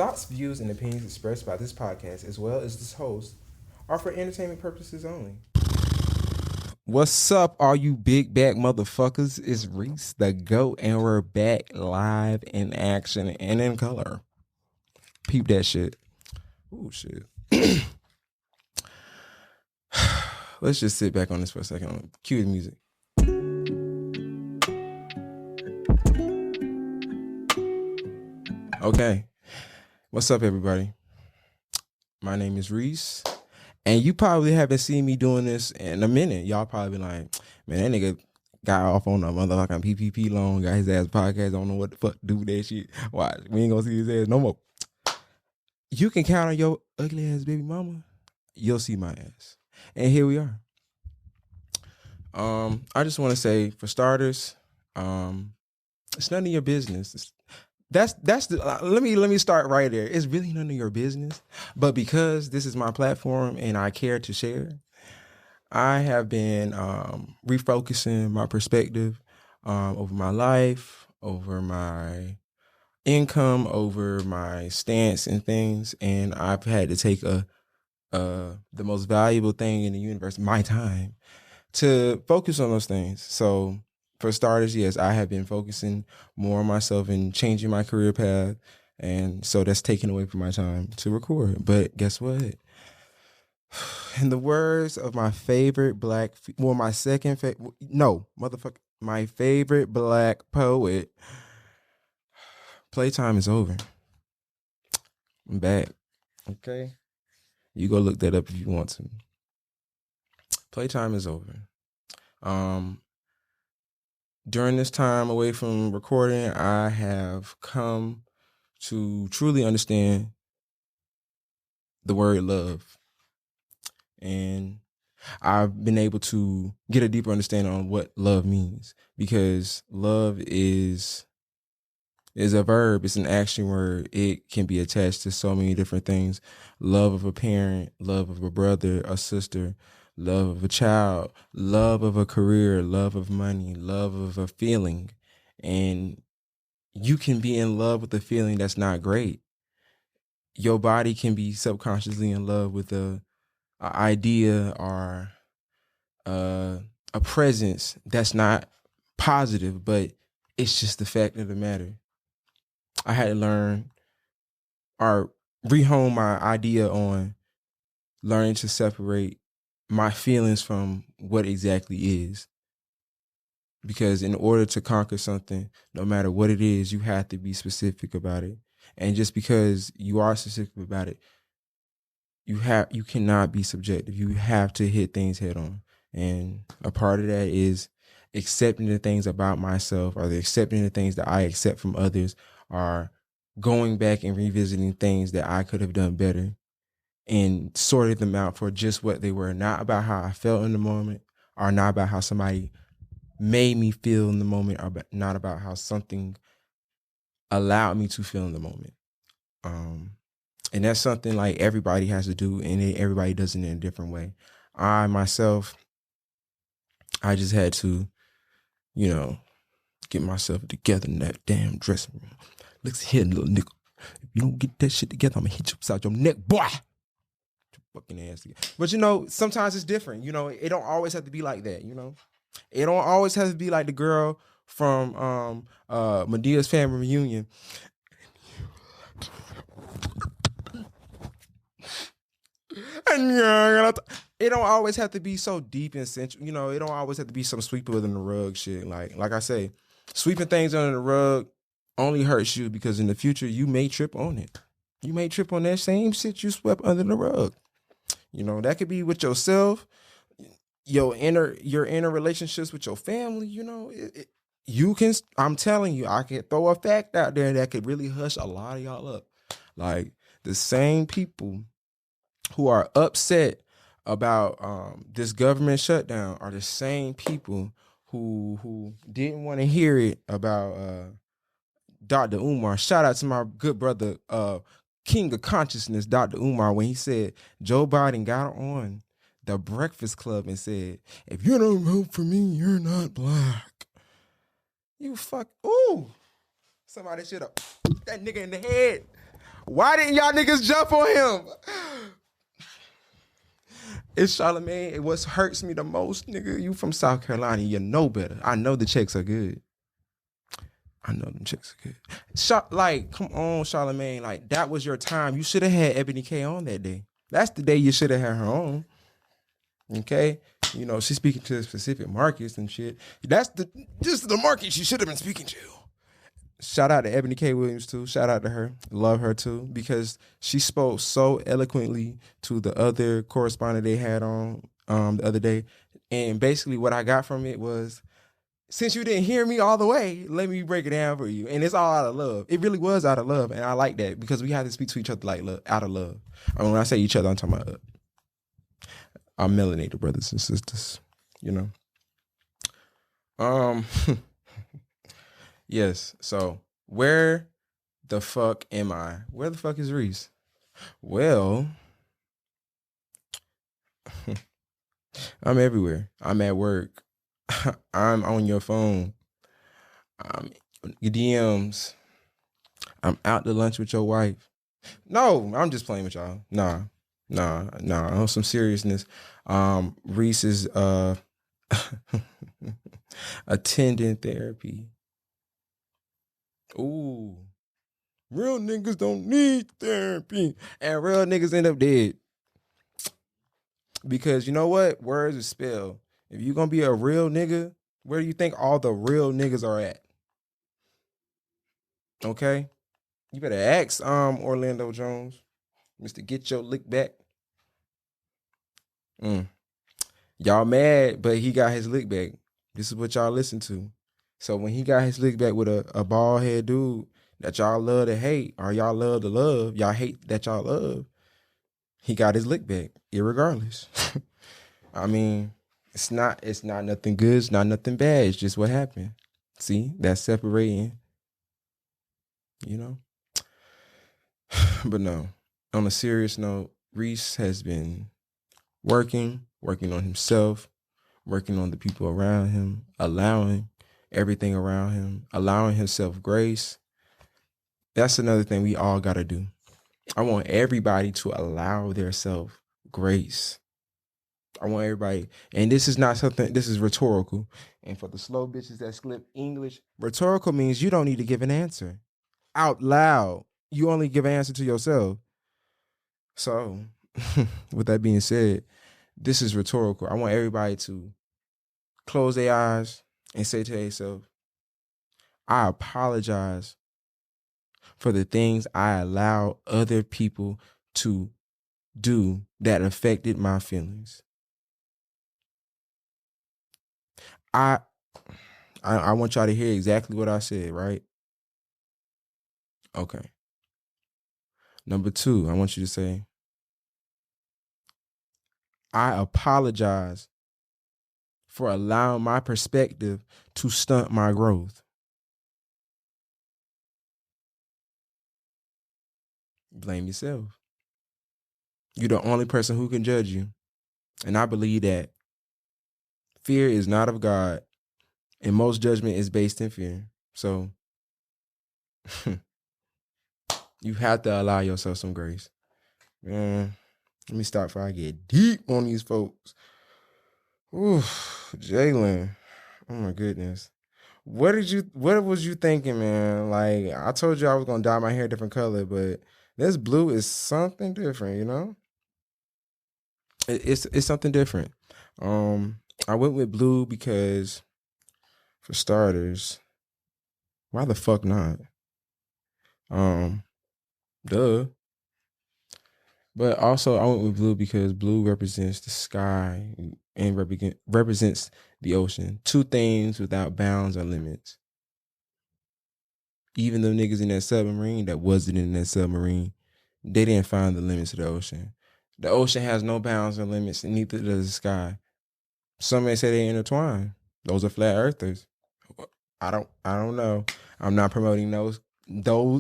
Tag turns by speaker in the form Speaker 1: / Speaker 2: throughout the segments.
Speaker 1: Thoughts, views, and opinions expressed by this podcast, as well as this host, are for entertainment purposes only. What's up, all you big back motherfuckers? It's Reese, the GOAT, and we're back live in action and in color. Peep that shit. Ooh, shit. Let's just sit back on this for a second. Cue the music. Okay. What's up, everybody? My name is Reese, and you probably haven't seen me doing this in a minute. Y'all probably be like, man, that nigga got off on a motherfucking PPP loan, got his ass podcast. I don't know what the fuck to do with that shit. Watch, we ain't gonna see his ass no more. You can count on your ugly ass baby mama. You'll see my ass. And here we are. I just want to say, for starters, it's none of your business. That's the let me start right there. It's really none of your business, but because this is my platform and I care to share, I have been refocusing my perspective over my life, over my income, over my stance and things, and I've had to take the most valuable thing in the universe, my time, to focus on those things. So for starters, yes, I have been focusing more on myself and changing my career path. And so that's taken away from my time to record. But guess what? In the words of my favorite my second favorite, no, motherfucker, my favorite black poet, playtime is over. I'm back. Okay? You go look that up if you want to. Playtime is over. During this time away from recording, I have come to truly understand the word love. And I've been able to get a deeper understanding on what love means, because love is a verb. It's an action word. It can be attached to so many different things. Love of a parent, love of a brother, a sister, love of a child, love of a career, love of money, love of a feeling. And you can be in love with a feeling that's not great. Your body can be subconsciously in love with a idea or a presence that's not positive, but it's just the fact of the matter. I had to learn or rehome my idea on learning to separate my feelings from what exactly is. Because in order to conquer something, no matter what it is, you have to be specific about it. And just because you are specific about it, you cannot be subjective. You have to hit things head on. And a part of that is accepting the things about myself, or accepting the things that I accept from others, or going back and revisiting things that I could have done better and sorted them out for just what they were, not about how I felt in the moment, or not about how somebody made me feel in the moment, or not about how something allowed me to feel in the moment. And that's something like everybody has to do, and everybody does it in a different way. I myself, I just had to, get myself together in that damn dressing room. Listen here, little nigga. If you don't get that shit together, I'm gonna hit you upside your neck, boy. Fucking ass together. But sometimes it's different. It don't always have to be like that. It don't always have to be like the girl from Medea's family reunion. It don't always have to be so deep and sensual. It don't always have to be some sweep under the rug shit. Like I say, sweeping things under the rug only hurts you, because in the future you may trip on it. You may trip on that same shit you swept under the rug. That could be with yourself, your inner relationships with your family. You can. I'm telling you, I can throw a fact out there that could really hush a lot of y'all up. Like, the same people who are upset about this government shutdown are the same people who didn't want to hear it about Dr. Umar. Shout out to my good brother, King of Consciousness, Dr. Umar, when he said Joe Biden got on the Breakfast Club and said, "If you don't vote for me, you're not black." You fuck. Ooh. Somebody should have that nigga in the head. Why didn't y'all niggas jump on him? It's Charlamagne. It what hurts me the most, nigga. You from South Carolina. You know better. I know the checks are good. I know them chicks are good. Like, come on, Charlamagne. Like, that was your time. You should have had Ebony K on that day. That's the day you should have had her on. Okay? You know, she's speaking to specific markets and shit. That's just the market she should have been speaking to. Shout out to Ebony K. Williams, too. Shout out to her. Love her, too, because she spoke so eloquently to the other correspondent they had on the other day. And basically what I got from it was, since you didn't hear me all the way, let me break it down for you. And it's all out of love. It really was out of love. And I like that because we have to speak to each other like love, out of love. I mean, when I say each other, I'm talking about our melanated brothers and sisters, you know? Yes. So where the fuck am I? Where the fuck is Reese? Well, I'm everywhere. I'm at work. I'm on your phone. I'm your DMs. I'm out to lunch with your wife. No, I'm just playing with y'all. Nah. On some seriousness. Reese is attending therapy. Ooh. Real niggas don't need therapy. And real niggas end up dead. Because you know what? Words are spelled. If you're gonna be a real nigga, where do you think all the real niggas are at? Okay? You better ask Orlando Jones, Mr. Get Your Lick Back. Y'all mad, but he got his lick back. This is what y'all listen to. So when he got his lick back with a bald head dude that y'all love to hate, or y'all love to love, y'all hate that y'all love, he got his lick back, irregardless. I mean, it's not nothing good, it's not nothing bad, it's just what happened. See, that's separating, you know? But no, on a serious note, Reese has been working on himself, working on the people around him, allowing everything around him, allowing himself grace. That's another thing we all got to do. I want everybody to allow their self grace. I want everybody, and this is not something, this is rhetorical. And for the slow bitches that slip English, rhetorical means you don't need to give an answer out loud. You only give an answer to yourself. So, with that being said, this is rhetorical. I want everybody to close their eyes and say to themselves, I apologize for the things I allowed other people to do that affected my feelings. I want y'all to hear exactly what I said, right? Okay. Number 2, I want you to say, I apologize for allowing my perspective to stunt my growth. Blame yourself. You're the only person who can judge you. And I believe that fear is not of God, and most judgment is based in fear. So you have to allow yourself some grace. Man, let me stop before I get deep on these folks. Ooh, Jalen. Oh my goodness. What was you thinking, man? Like, I told you I was gonna dye my hair a different color, but this blue is something different, you know? It's something different. I went with blue because, for starters, why the fuck not? Duh. But also, I went with blue because blue represents the sky and represents the ocean. Two things without bounds or limits. Even the niggas in that submarine that wasn't in that submarine, they didn't find the limits of the ocean. The ocean has no bounds or limits, and neither does the sky. Some may say they intertwine. Those are flat earthers. I don't know. I'm not promoting those.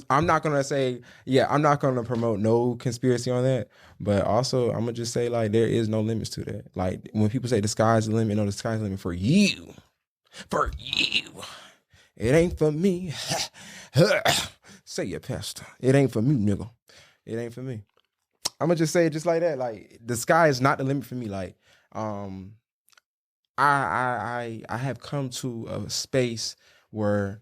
Speaker 1: I'm not gonna say, I'm not gonna promote no conspiracy on that. But also, I'm gonna just say, like, there is no limits to that. Like, when people say the sky's the limit, no, the sky's the limit for you. For you. It ain't for me. Say it, Pastor. It ain't for me, nigga. It ain't for me. I'm gonna just say it just like that. Like the sky is not the limit for me. Like, I have come to a space where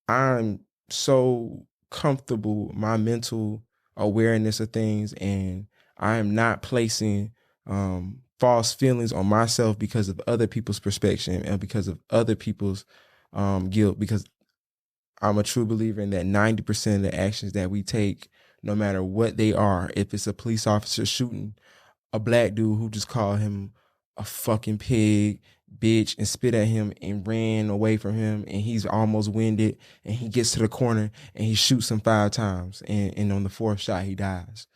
Speaker 1: I'm so comfortable with my mental awareness of things, and I am not placing false feelings on myself because of other people's perspective and because of other people's guilt. Because I'm a true believer in that 90% of the actions that we take, no matter what they are, if it's a police officer shooting a black dude who just called him a fucking pig, bitch, and spit at him and ran away from him, and he's almost winded, and he gets to the corner and he shoots him 5 times, and on the 4th shot he dies.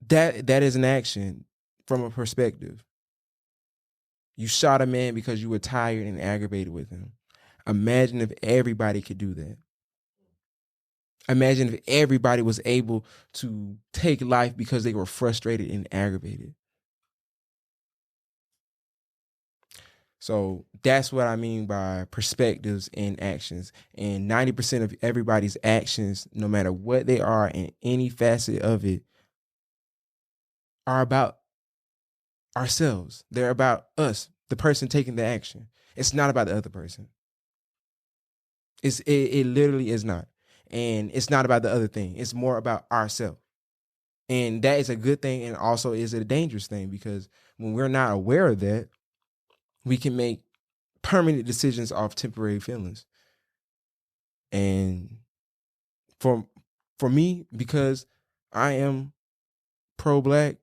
Speaker 1: That is an action from a perspective. You shot a man because you were tired and aggravated with him. Imagine if everybody could do that. Imagine if everybody was able to take life because they were frustrated and aggravated. So that's what I mean by perspectives and actions. And 90% of everybody's actions, no matter what they are in any facet of it, are about ourselves. They're about us, the person taking the action. It's not about the other person. It literally is not. And it's not about the other thing. It's more about ourselves. And that is a good thing, and also is a dangerous thing, because when we're not aware of that, we can make permanent decisions off temporary feelings. And for me, because I am pro-black,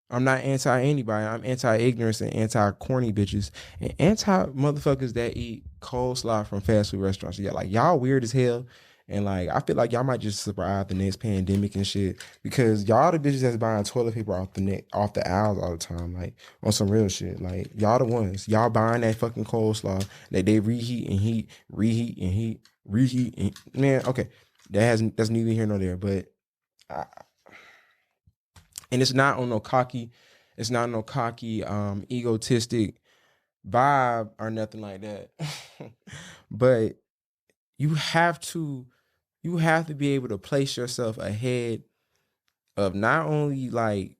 Speaker 1: I'm not anti-anybody. I'm anti-ignorance and anti-corny bitches and anti-motherfuckers that eat coleslaw from fast food restaurants. Yeah, like y'all weird as hell. And like I feel like y'all might just survive the next pandemic and shit, because y'all the bitches that's buying toilet paper off the aisles all the time, like on some real shit. Like y'all the ones, y'all buying that fucking coleslaw that they reheat and heat, reheat and heat, reheat and man, okay, that's neither here nor there. But and it's not on no cocky, egotistic vibe or nothing like that. But you have to be able to place yourself ahead of not only like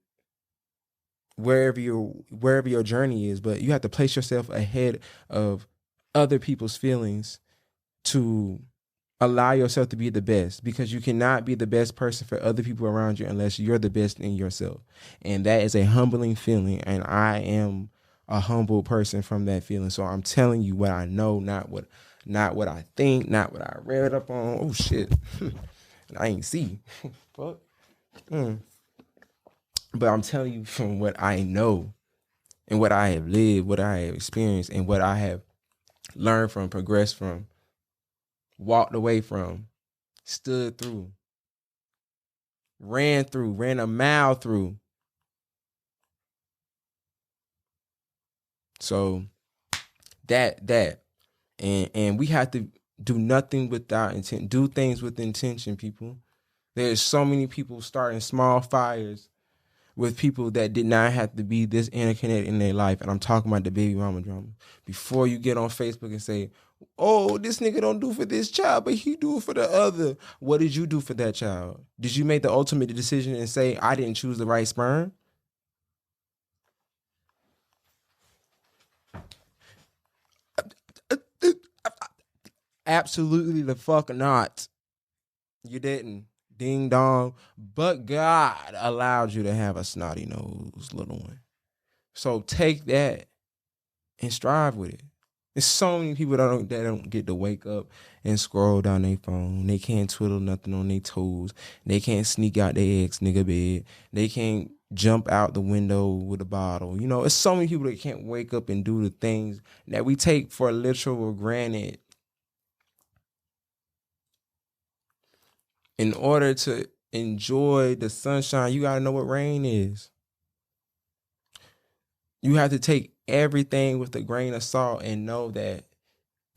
Speaker 1: wherever your journey is, but you have to place yourself ahead of other people's feelings to allow yourself to be the best, because you cannot be the best person for other people around you unless you're the best in yourself. And that is a humbling feeling, and I am a humble person from that feeling. So I'm telling you what I know, not what I think, not what I read up on. Oh shit. I ain't see. Fuck. But I'm telling you from what I know and what I have lived, what I have experienced, and what I have learned from, progressed from, walked away from, stood through, ran a mile through. So that and we have to do nothing without intent. Do things with intention, people. There's so many people starting small fires with people that did not have to be this interconnected in their life. And I'm talking about the baby mama drama. Before you get on Facebook and say, oh, this nigga don't do for this child, but he do for the other. What did you do for that child? Did you make the ultimate decision and say, I didn't choose the right sperm? Absolutely the fuck not. You didn't. Ding dong. But God allowed you to have a snotty nose, little one. So take that and strive with it. There's so many people that don't get to wake up and scroll down their phone. They can't twiddle nothing on their toes. They can't sneak out their ex nigga bed. They can't jump out the window with a bottle. You know, it's so many people that can't wake up and do the things that we take for literal granted. In order to enjoy the sunshine, you gotta know what rain is. You have to take everything with a grain of salt and know that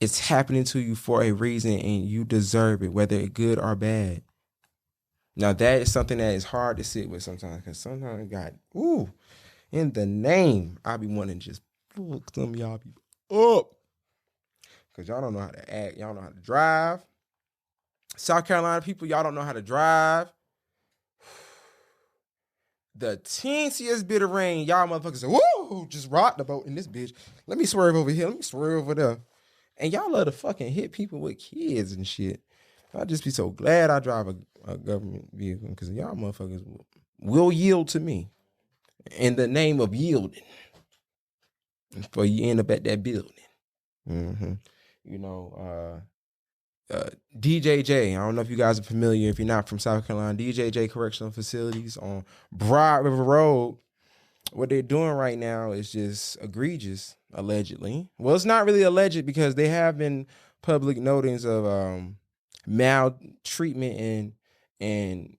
Speaker 1: it's happening to you for a reason and you deserve it, whether it's good or bad. Now that is something that is hard to sit with sometimes, because sometimes in the name, I be wanting to just fuck some of y'all people up. Because y'all don't know how to act. Y'all don't know how to drive. South Carolina people, y'all don't know how to drive. The teensiest bit of rain, y'all motherfuckers say, woo, just rock the boat in this bitch. Let me swerve over here. Let me swerve over there. And y'all love to fucking hit people with kids and shit. I'd just be so glad I drive a government vehicle because y'all motherfuckers will yield to me in the name of yielding before you end up at that building. Mm-hmm. You know, DJJ, I don't know if you guys are familiar, if you're not from South Carolina, DJJ Correctional Facilities on Broad River Road. What they're doing right now is just egregious, allegedly. Well, it's not really alleged because they have been public notings of maltreatment and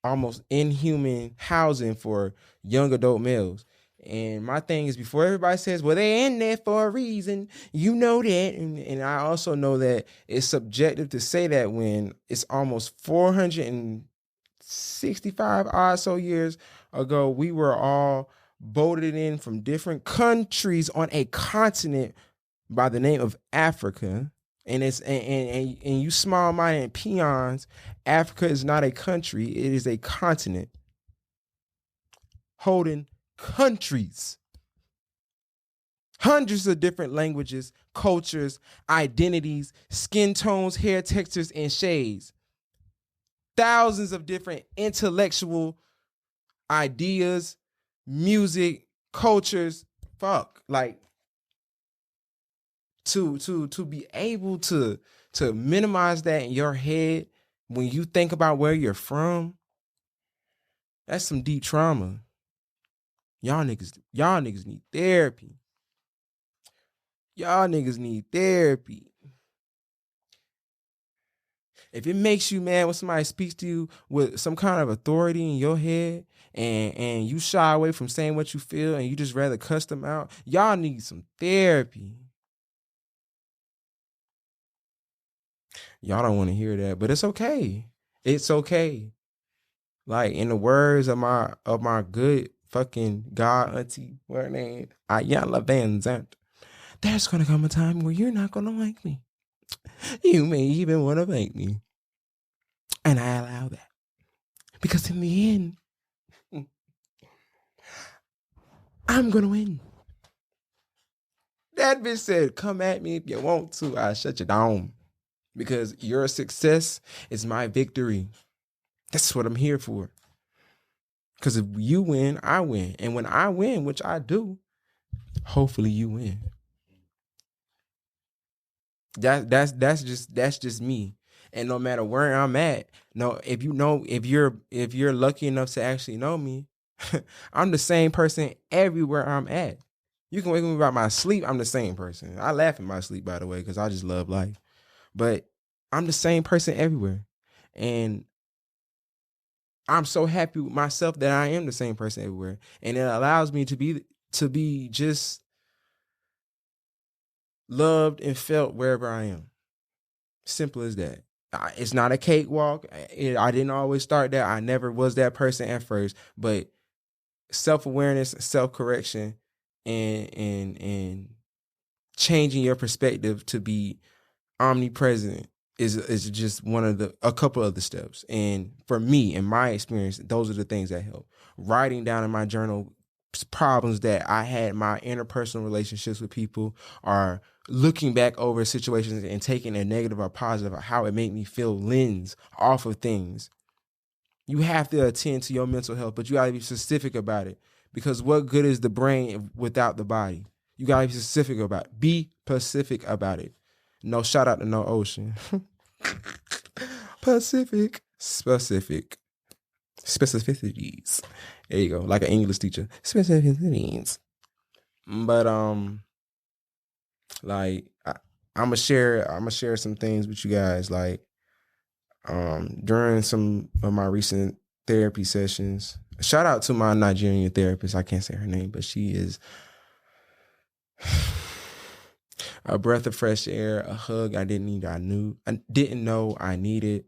Speaker 1: almost inhuman housing for young adult males. And my thing is, before everybody says, well, they're in there for a reason, you know that. And I also know that it's subjective to say that when it's almost 465 odd so years ago, we were all boated in from different countries on a continent by the name of Africa. And it's and you small-minded peons, Africa is not a country, it is a continent holding countries, hundreds of different languages, cultures, identities, skin tones, hair textures, and shades, thousands of different intellectual ideas, music, cultures. Fuck, like to be able to minimize that in your head when you think about where you're from, that's some deep trauma. Y'all niggas need therapy. Y'all niggas need therapy. If it makes you mad when somebody speaks to you with some kind of authority in your head and you shy away from saying what you feel and you just rather cuss them out, y'all need some therapy. Y'all don't want to hear that, but it's okay. It's okay. Like in the words of my good fucking God auntie, what her name? Ayala Van Zandt. There's gonna come a time where you're not gonna like me. You may even want to make me. And I allow that. Because in the end, I'm gonna win. That bitch said, come at me if you want to. I'll shut you down. Because your success is my victory. That's what I'm here for. Because if you win, I win. And when I win, which I do, hopefully you win. That's just me. And no matter where I'm at, if you're lucky enough to actually know me, I'm the same person everywhere I'm at. You can wake me about my sleep, I'm the same person. I laugh in my sleep, by the way, because I just love life. But I'm the same person everywhere. And I'm so happy with myself that I am the same person everywhere. And it allows me to be just loved and felt wherever I am. Simple as that. It's not a cakewalk. I didn't always start that. I never was that person at first. But self-awareness, self-correction, and changing your perspective to be omnipresent is just a couple of the steps. And for me, in my experience, those are the things that help. Writing down in my journal problems that I had, my interpersonal relationships with people, or looking back over situations and taking a negative or positive, or how it made me feel lens off of things. You have to attend to your mental health, but you got to be specific about it, because what good is the brain without the body? You got to be specific about it. Be specific about it. No shout out to no ocean. Specific. Specificities. There you go. Like an English teacher. Specificities. But like I'm gonna share some things with you guys. Like during some of my recent therapy sessions. Shout out to my Nigerian therapist. I can't say her name, but she is a breath of fresh air, a hug I didn't know I needed.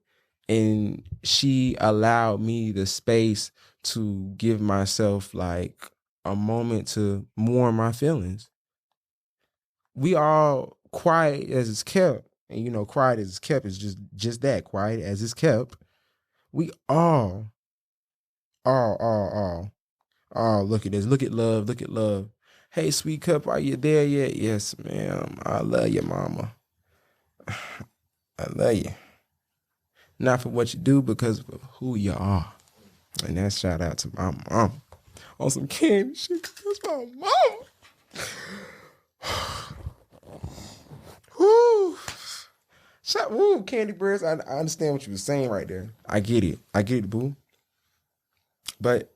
Speaker 1: And she allowed me the space to give myself like a moment to mourn my feelings. We all quiet as it's kept. And you know, quiet as it's kept is just that, quiet as it's kept. We all, look at this. Look at love. Look at love. Hey, sweet cup, are you there yet? Yes, ma'am. I love you, mama. I love you. Not for what you do, because of who you are. And that's shout out to my mom. On some candy shit, that's my mama. Woo. Woo, Candy Breast. I understand what you were saying right there. I get it, boo. But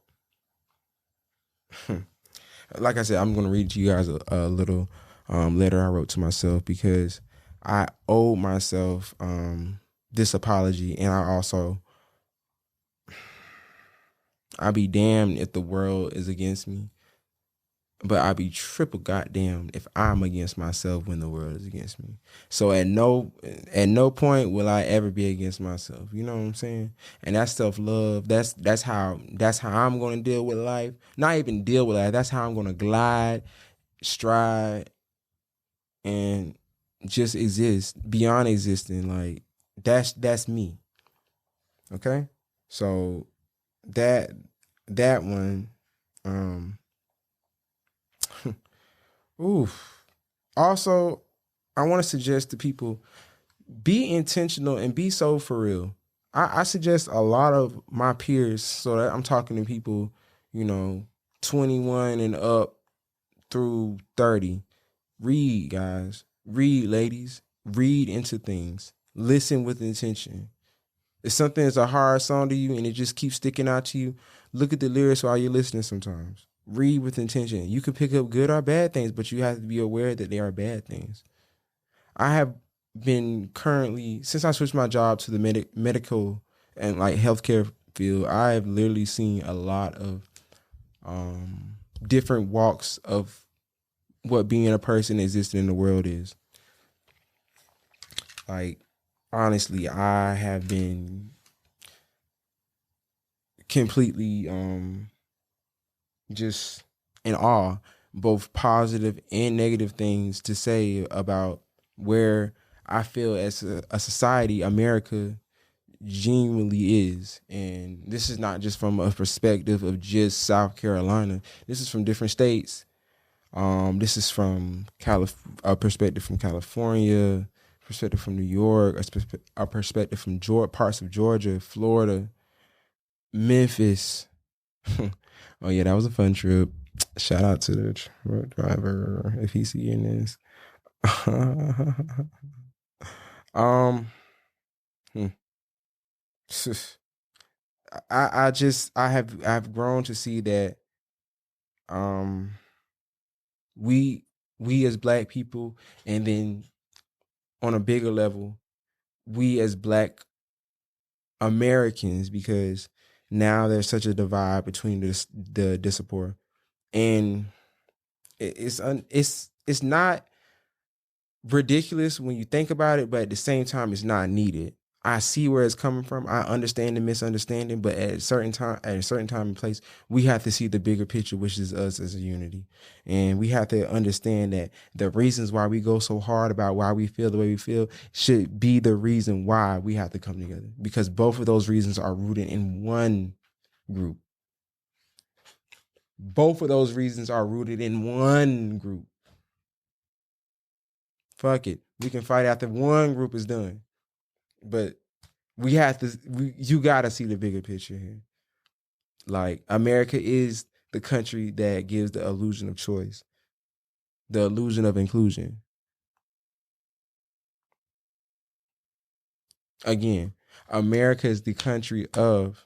Speaker 1: like I said, I'm going to read to you guys a little letter I wrote to myself, because I owe myself this apology. And I'll be damned if the world is against me, but I'll be triple goddamn if I'm against myself when the world is against me. So at no point will I ever be against myself. You know what I'm saying? And that's self-love. That's how I'm going to deal with life. Not even deal with life. That's how I'm going to glide, stride, and just exist beyond existing. Like that's me. Okay? So that one, oof. Also, I want to suggest to people, be intentional and be so for real. I suggest a lot of my peers, so that I'm talking to people, 21 and up through 30. Read, guys. Read, ladies. Read into things. Listen with intention. If something is a hard song to you and it just keeps sticking out to you, look at the lyrics while you're listening sometimes. Read with intention. You can pick up good or bad things, but you have to be aware that they are bad things. I have been currently, since I switched my job to the medical and like healthcare field, I have literally seen a lot of different walks of what being a person existing in the world is. Like, honestly, I have been completely just in awe, both positive and negative things to say about where I feel as a society, America genuinely is. And this is not just from a perspective of just South Carolina. This is from different states. This is from a perspective from California, perspective from New York, a perspective from parts of Georgia, Florida, Memphis. Oh yeah, that was a fun trip. Shout out to the truck driver if he's seeing this. Hmm. I've grown to see that we as Black people, and then on a bigger level, we as Black Americans, because now there's such a divide between the disappoor, and it's not ridiculous when you think about it, but at the same time, it's not needed. I see where it's coming from. I understand the misunderstanding, but at a certain time and place, we have to see the bigger picture, which is us as a unity. And we have to understand that the reasons why we go so hard about why we feel the way we feel should be the reason why we have to come together, because both of those reasons are rooted in one group. Both of those reasons are rooted in one group. Fuck it. We can fight after one group is done. But you gotta see the bigger picture here. Like, America is the country that gives the illusion of choice, the illusion of inclusion. Again, America is the country of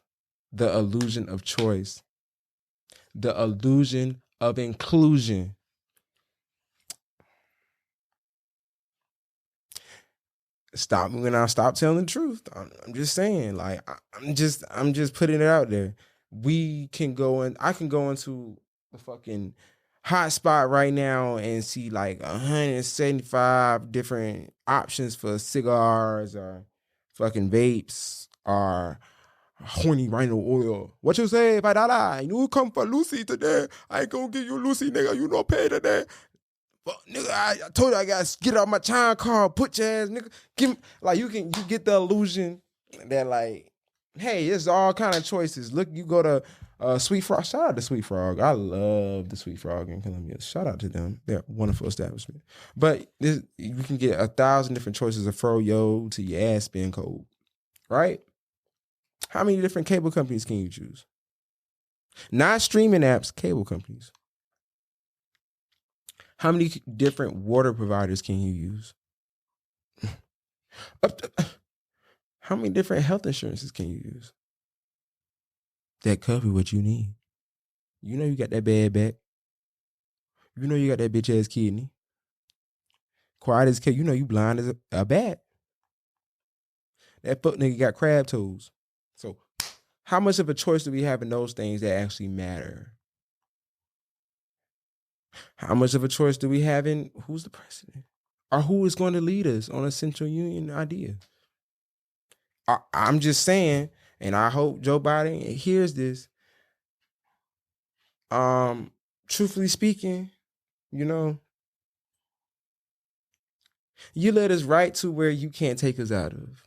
Speaker 1: the illusion of choice, the illusion of inclusion. Stop me when I stop telling the truth. I'm just saying, like, I'm just putting it out there. I can go into the fucking hot spot right now and see like 175 different options for cigars or fucking vapes or horny rhino oil. What you say, Padala? You come for Lucy today. I ain't gonna give you Lucy, nigga. You no pay today. Fuck, nigga, I told you I gotta get out my time card. Put your ass, nigga. Give me, like you get the illusion that like, hey, it's all kind of choices. Look, you go to Sweet Frog. Shout out to Sweet Frog. I love the Sweet Frog in Columbia. Shout out to them. They're a wonderful establishment. But you can get 1,000 different choices of froyo to your ass being cold, right? How many different cable companies can you choose? Not streaming apps, cable companies. How many different water providers can you use? How many different health insurances can you use that cover what you need? You know you got that bad back. You know you got that bitch ass kidney. Quiet as you know you blind as a bat. That fuck nigga got crab toes. So how much of a choice do we have in those things that actually matter? How much of a choice do we have in who's the president? Or who is going to lead us on a Central Union idea? I'm just saying, and I hope Joe Biden hears this. Truthfully speaking, you know, you led us right to where you can't take us out of.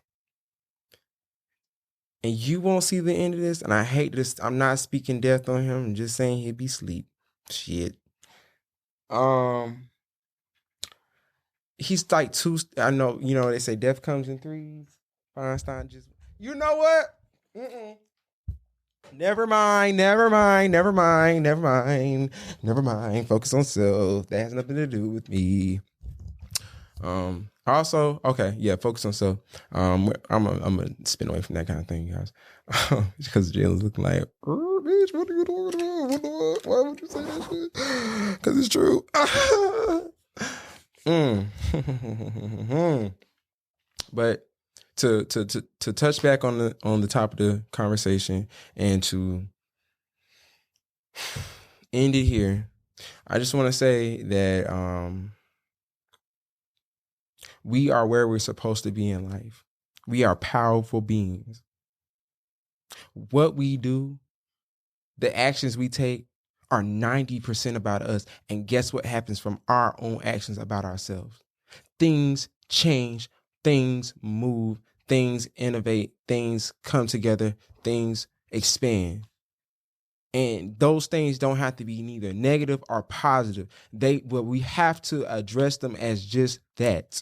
Speaker 1: And you won't see the end of this. And I hate this. I'm not speaking death on him. I'm just saying he'll be asleep. Shit. He's like I know, you know, they say death comes in threes. Feinstein just, you know what? Never mind. Focus on self. That has nothing to do with me. Also, okay, yeah, focus on self. I'm gonna spin away from that kind of thing, guys. Because Jalen's looking like, bitch, what are you talking about? Why would you say that shit? Because it's true. But to touch back on the top of the conversation and to end it here, I just want to say that we are where we're supposed to be in life. We are powerful beings. What we do, the actions we take are 90% about us. And guess what happens from our own actions about ourselves? Things change, things move, things innovate, things come together, things expand. And those things don't have to be neither negative or positive. We have to address them as just that.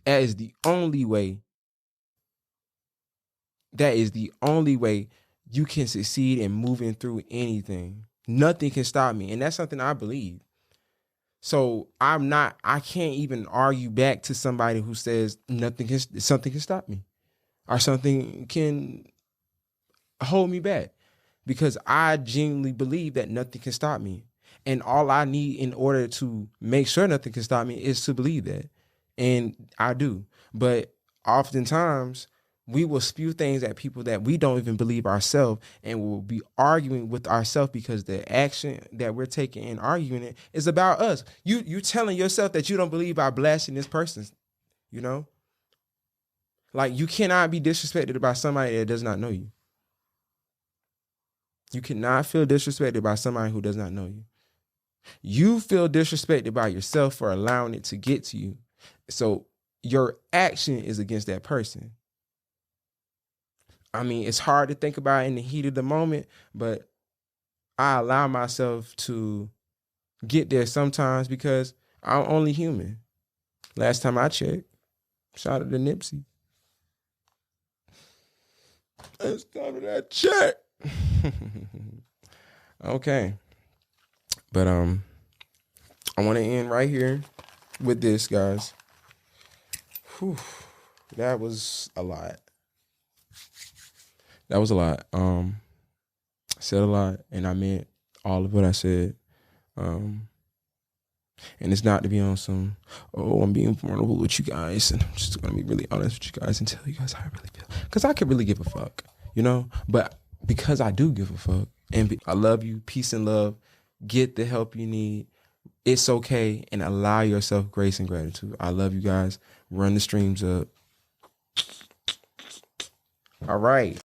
Speaker 1: That is the only way you can succeed in moving through anything. Nothing can stop me. And that's something I believe. So I can't even argue back to somebody who says something can stop me or something can hold me back, because I genuinely believe that nothing can stop me. And all I need in order to make sure nothing can stop me is to believe that. And I do. But oftentimes we will spew things at people that we don't even believe ourselves, and we'll be arguing with ourselves because the action that we're taking and arguing it is about us. You telling yourself that you don't believe by blasting this person, you know? Like, you cannot be disrespected by somebody that does not know you. You cannot feel disrespected by somebody who does not know you. You feel disrespected by yourself for allowing it to get to you. So your action is against that person. I mean, it's hard to think about in the heat of the moment, but I allow myself to get there sometimes because I'm only human. Last time I checked, shout out to Nipsey. Let's time to that check. Okay. But I want to end right here with this, guys. Whew. That was a lot. I said a lot, and I meant all of what I said. And it's not to be on some, I'm being vulnerable with you guys, and I'm just going to be really honest with you guys and tell you guys how I really feel. Because I could really give a fuck, you know? But because I do give a fuck, and I love you, peace and love, get the help you need. It's okay, and allow yourself grace and gratitude. I love you guys. Run the streams up. All right.